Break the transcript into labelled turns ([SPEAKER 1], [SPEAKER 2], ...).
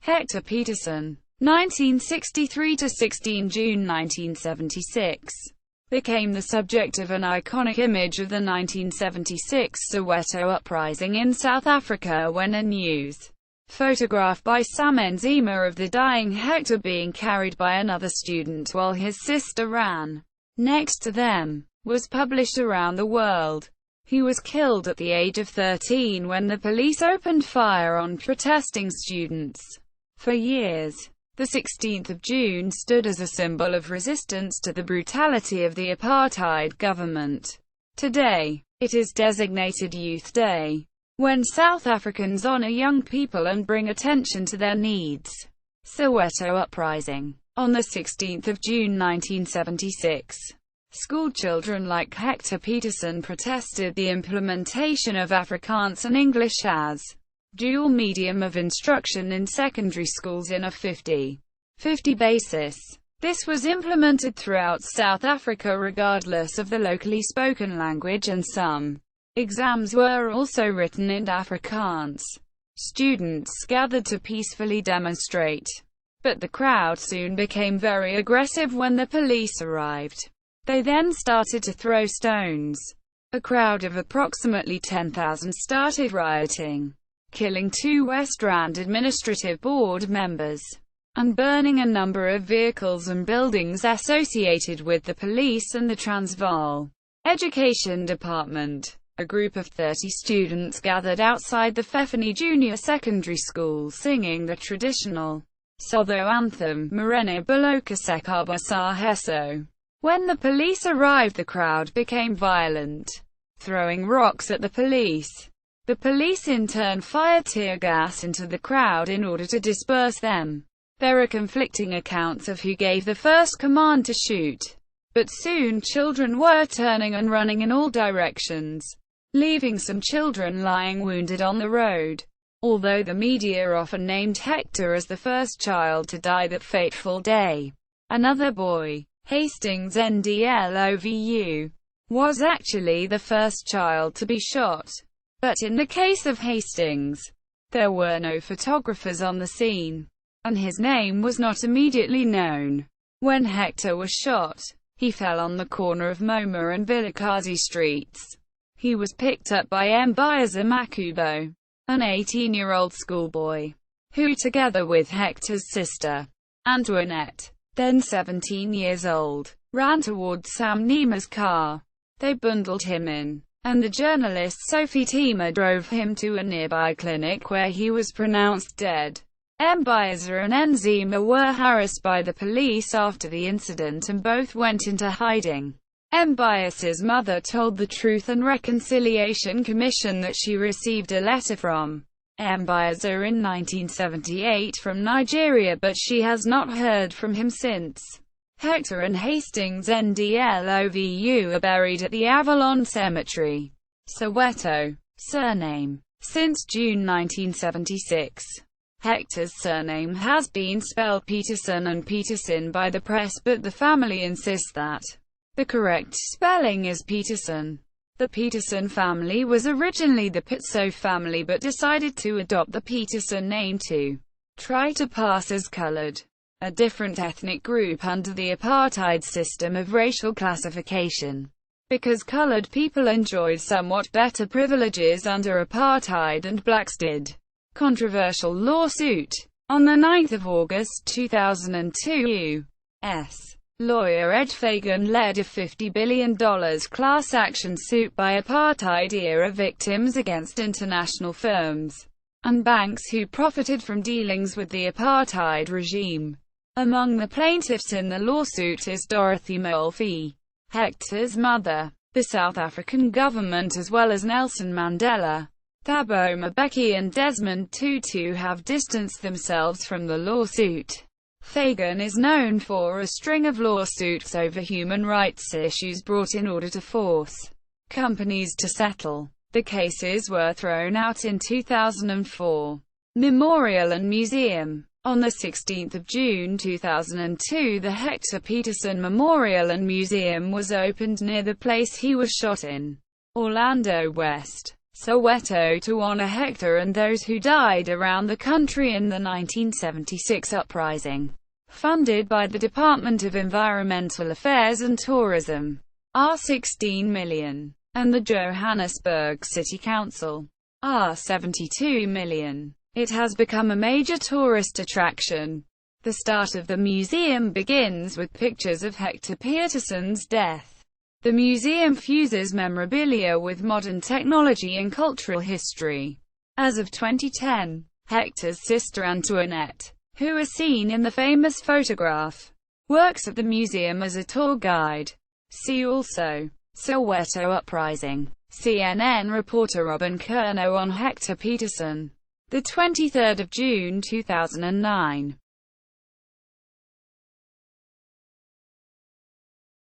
[SPEAKER 1] Hector Pieterson, 1963–16 June 1976, became the subject of an iconic image of the 1976 Soweto uprising in South Africa when a news photograph by Sam Nzima of the dying Hector being carried by another student while his sister ran next to them was published around the world. He was killed at the age of 13 when the police opened fire on protesting students. For years, the 16th of June stood as a symbol of resistance to the brutality of the apartheid government. Today, it is designated Youth Day, when South Africans honor young people and bring attention to their needs. Soweto uprising. On the 16th of June 1976, schoolchildren like Hector Pieterson protested the implementation of Afrikaans and English as dual medium of instruction in secondary schools in a 50-50 basis. This was implemented throughout South Africa regardless of the locally spoken language, and some exams were also written in Afrikaans. Students gathered to peacefully demonstrate, but the crowd soon became very aggressive when the police arrived. They then started to throw stones. A crowd of approximately 10,000 started rioting, killing 2 West Rand Administrative Board members, and burning a number of vehicles and buildings associated with the police and the Transvaal Education Department. A group of 30 students gathered outside the Fefani Junior Secondary School singing the traditional Soweto anthem, Morena Baloka Sekaba Saheso. When the police arrived, the crowd became violent, throwing rocks at the police. The police in turn fired tear gas into the crowd in order to disperse them. There are conflicting accounts of who gave the first command to shoot, but soon children were turning and running in all directions, leaving some children lying wounded on the road. Although the media often named Hector as the first child to die that fateful day, another boy, Hastings Ndlovu, was actually the first child to be shot. But in the case of Hastings, there were no photographers on the scene, and his name was not immediately known. When Hector was shot, he fell on the corner of Moma and Vilakazi streets. He was picked up by Mbiza Makubo, an 18-year-old schoolboy, who together with Hector's sister, Antoinette, then 17 years old, ran towards Sam Nzima's car. They bundled him in, and the journalist Sophie Tima drove him to a nearby clinic where he was pronounced dead. Mbiza and Nzima were harassed by the police after the incident and both went into hiding. Mbiza's mother told the Truth and Reconciliation Commission that she received a letter from Mbiza in 1978 from Nigeria, but she has not heard from him since. Hector and Hastings Ndlovu are buried at the Avalon Cemetery, Soweto. Surname. Since June 1976, Hector's surname has been spelled Pieterson and Peterson by the press, but the family insists that the correct spelling is Pieterson. The Pieterson family was originally the Pitso family but decided to adopt the Pieterson name to try to pass as colored, a different ethnic group under the apartheid system of racial classification. Because colored people enjoyed somewhat better privileges under apartheid and blacks did. Controversial lawsuit. On 9 August 2002, U.S. lawyer Ed Fagan led a $50 billion class action suit by apartheid-era victims against international firms and banks who profited from dealings with the apartheid regime. Among the plaintiffs in the lawsuit is Dorothy Mulvey, Hector's mother, the South African government, as well as Nelson Mandela. Thabo Mbeki and Desmond Tutu have distanced themselves from the lawsuit. Fagan is known for a string of lawsuits over human rights issues brought in order to force companies to settle. The cases were thrown out in 2004. Memorial and Museum. On 16 June 2002, the Hector Pieterson Memorial and Museum was opened near the place he was shot in Orlando West. Soweto to honor Hector and those who died around the country in the 1976 uprising. Funded by the Department of Environmental Affairs and Tourism, R$16 million, and the Johannesburg City Council, R$72 million. It has become a major tourist attraction. The start of the museum begins with pictures of Hector Pieterson's death. The museum fuses memorabilia with modern technology and cultural history. As of 2010, Hector's sister Antoinette, who is seen in the famous photograph, works at the museum as a tour guide. See also Soweto uprising. CNN reporter Robin Curnow on Hector Pieterson. 23 June 2009.